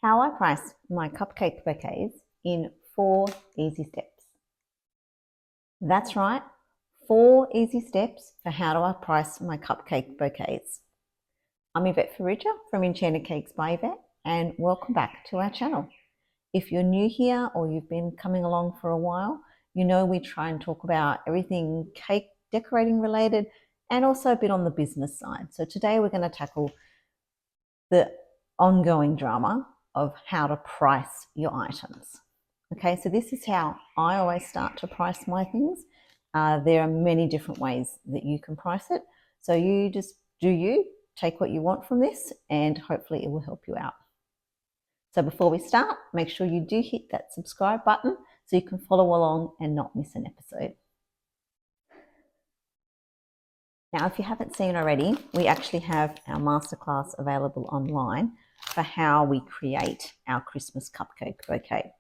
How I price my cupcake bouquets in 4 easy steps. That's right, 4 easy steps for how do I price my cupcake bouquets. I'm Yvette from Enchanted Cakes by Yvette, and welcome back to our channel. If you're new here or you've been coming along for a while, you know we try and talk about everything cake decorating related and also a bit on the business side. So today we're going to tackle the ongoing drama of how to price your items. Okay, so this is how I always start to price my things. There are many different ways that you can price it. So you just take what you want from this, and hopefully it will help you out. So before we start, make sure you do hit that subscribe button so you can follow along and not miss an episode. Now, if you haven't seen already, we actually have our masterclass available online for how we create our Christmas cupcake bouquet.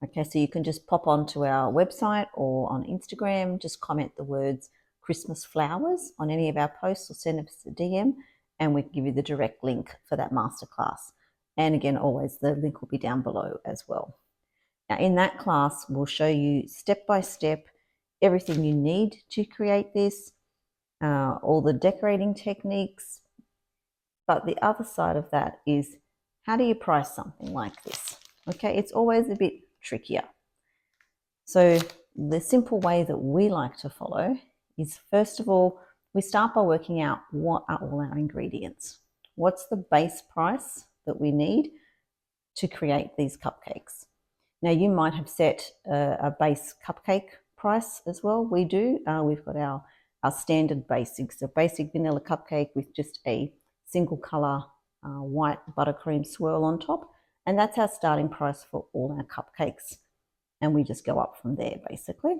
Okay, so you can just pop onto our website or on Instagram, just comment the words Christmas flowers on any of our posts or send us a DM and we can give you the direct link for that masterclass. And again, always the link will be down below as well. Now in that class, we'll show you step by step everything you need to create this, all the decorating techniques. But the other side of that is how do you price something like this? Okay, it's always a bit trickier. So the simple way that we like to follow is, first of all, we start by working out what are all our ingredients. What's the base price that we need to create these cupcakes? Now you might have set a base cupcake price as well. We do. We've got our standard basics, a basic vanilla cupcake with just a single color white buttercream swirl on top. And that's our starting price for all our cupcakes. And we just go up from there, basically.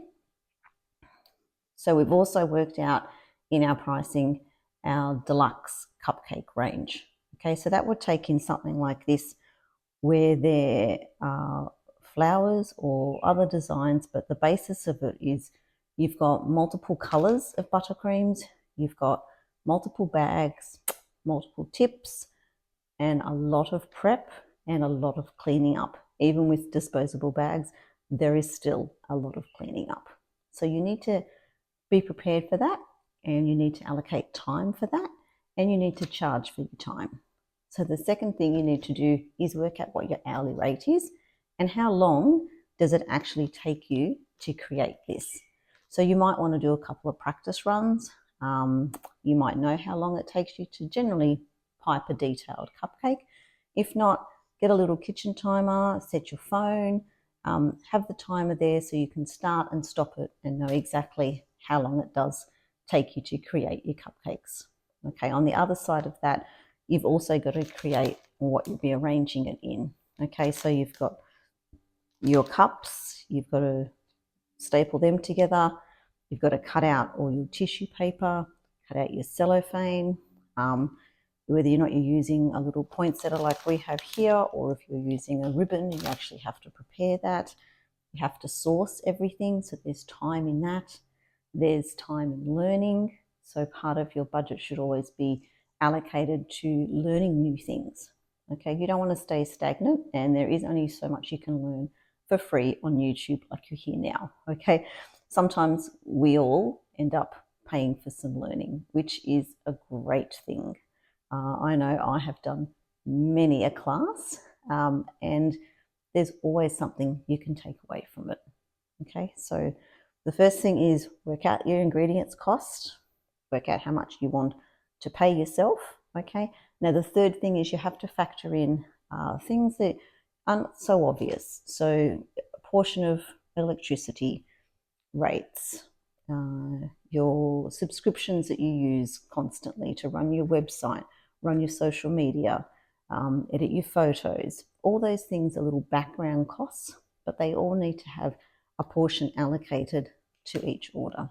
So we've also worked out in our pricing our deluxe cupcake range. Okay, so that would take in something like this, where there are flowers or other designs, but the basis of it is you've got multiple colors of buttercreams, you've got multiple bags, multiple tips, and a lot of prep and a lot of cleaning up. Even with disposable bags, there is still a lot of cleaning up. So you need to be prepared for that, and you need to allocate time for that, and you need to charge for your time. So the second thing you need to do is work out what your hourly rate is and how long does it actually take you to create this. So you might want to do a couple of practice runs. You might know how long it takes you to generally pipe a detailed cupcake. If not, get a little kitchen timer, set your phone, have the timer there so you can start and stop it and know exactly how long it does take you to create your cupcakes. Okay, on the other side of that, you've also got to create what you'll be arranging it in. Okay, so you've got your cups, you've got to staple them together, you've got to cut out all your tissue paper, cut out your cellophane, whether you're using a little poinsettia like we have here, or if you're using a ribbon, you actually have to prepare that. You have to source everything, so there's time in that. There's time in learning, so part of your budget should always be allocated to learning new things. Okay, you don't want to stay stagnant, and there is only so much you can learn for free on YouTube like you're here now. Okay, sometimes we all end up paying for some learning, which is a great thing. I know I have done many a class, and there's always something you can take away from it. Okay, so the first thing is work out your ingredients cost, work out how much you want to pay yourself. Okay, now the third thing is you have to factor in things that aren't so obvious. So a portion of electricity rates, your subscriptions that you use constantly to run your website, run your social media, edit your photos. All those things are little background costs, but they all need to have a portion allocated to each order.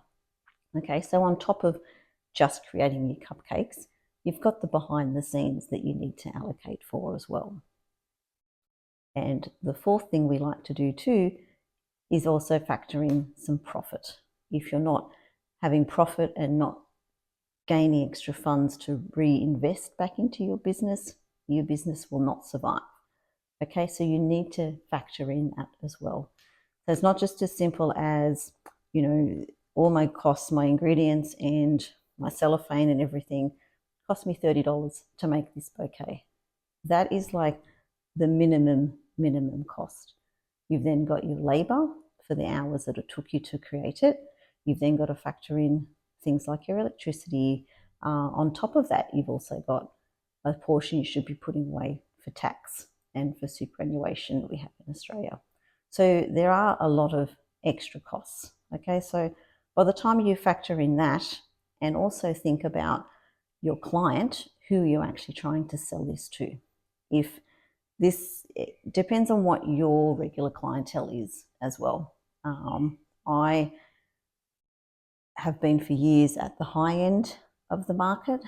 Okay, so on top of just creating your cupcakes, you've got the behind the scenes that you need to allocate for as well. And the fourth thing we like to do too is also factor in some profit. If you're not having profit and not gaining extra funds to reinvest back into your business will not survive. Okay, so you need to factor in that as well. So it's not just as simple as, all my costs, my ingredients and my cellophane and everything cost me $30 to make this bouquet. That is like the minimum cost. You've then got your labor for the hours that it took you to create it. You've then got to factor in things like your electricity. On top of that, you've also got a portion you should be putting away for tax and for superannuation that we have in Australia. So there are a lot of extra costs. Okay, so by the time you factor in that and also think about your client, who you're actually trying to sell this to. If this, it depends on what your regular clientele is as well. I have been for years at the high end of the market.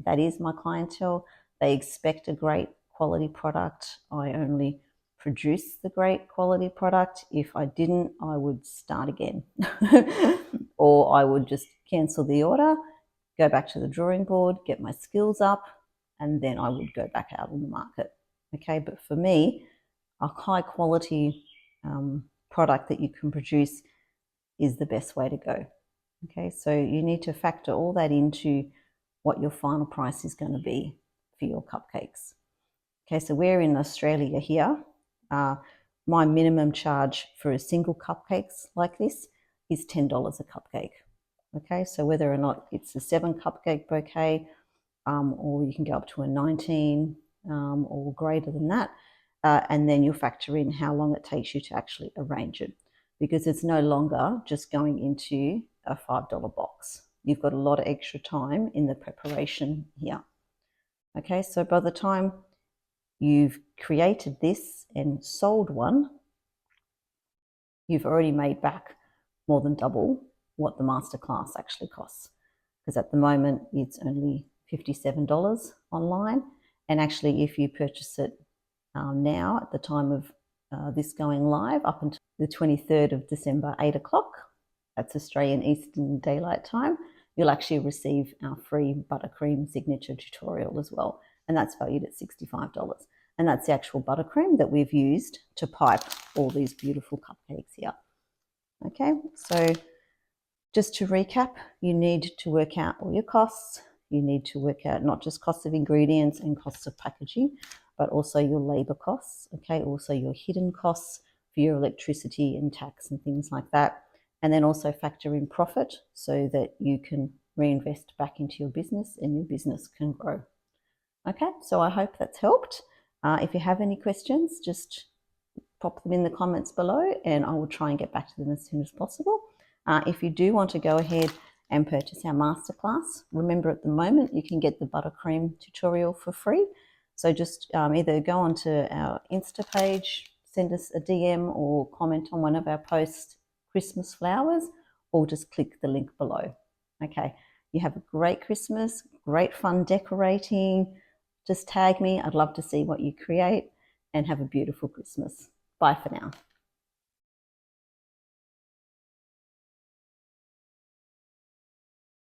That is my clientele. They expect a great quality product. I only produce the great quality product. If I didn't, I would start again. Or I would just cancel the order, go back to the drawing board, get my skills up, and then I would go back out on the market. Okay, but for me, a high quality product that you can produce is the best way to go. Okay, so you need to factor all that into what your final price is going to be for your cupcakes. Okay, so we're in Australia here. My minimum charge for a single cupcakes like this is $10 a cupcake. Okay, so whether or not it's a 7 cupcake bouquet, or you can go up to a 19 or greater than that, and then you'll factor in how long it takes you to actually arrange it, because it's no longer just going into a $5 box. You've got a lot of extra time in the preparation here. Okay, so by the time you've created this and sold one, you've already made back more than double what the masterclass actually costs. Because at the moment, it's only $57 online. And actually, if you purchase it now at the time of this going live up until the 23rd of December, 8 o'clock, that's Australian Eastern Daylight Time, you'll actually receive our free buttercream signature tutorial as well. And that's valued at $65. And that's the actual buttercream that we've used to pipe all these beautiful cupcakes here. Okay, so just to recap, you need to work out all your costs. You need to work out not just costs of ingredients and costs of packaging, but also your labor costs, okay, also your hidden costs for your electricity and tax and things like that. And then also factor in profit so that you can reinvest back into your business and your business can grow. Okay, so I hope that's helped. If you have any questions, just pop them in the comments below and I will try and get back to them as soon as possible. If you do want to go ahead and purchase our masterclass, remember at the moment you can get the buttercream tutorial for free. So just either go onto our Insta page, send us a DM or comment on one of our posts, Christmas flowers, or just click the link below. Okay, you have a great Christmas, great fun decorating. Just tag me. I'd love to see what you create and have a beautiful Christmas. Bye for now.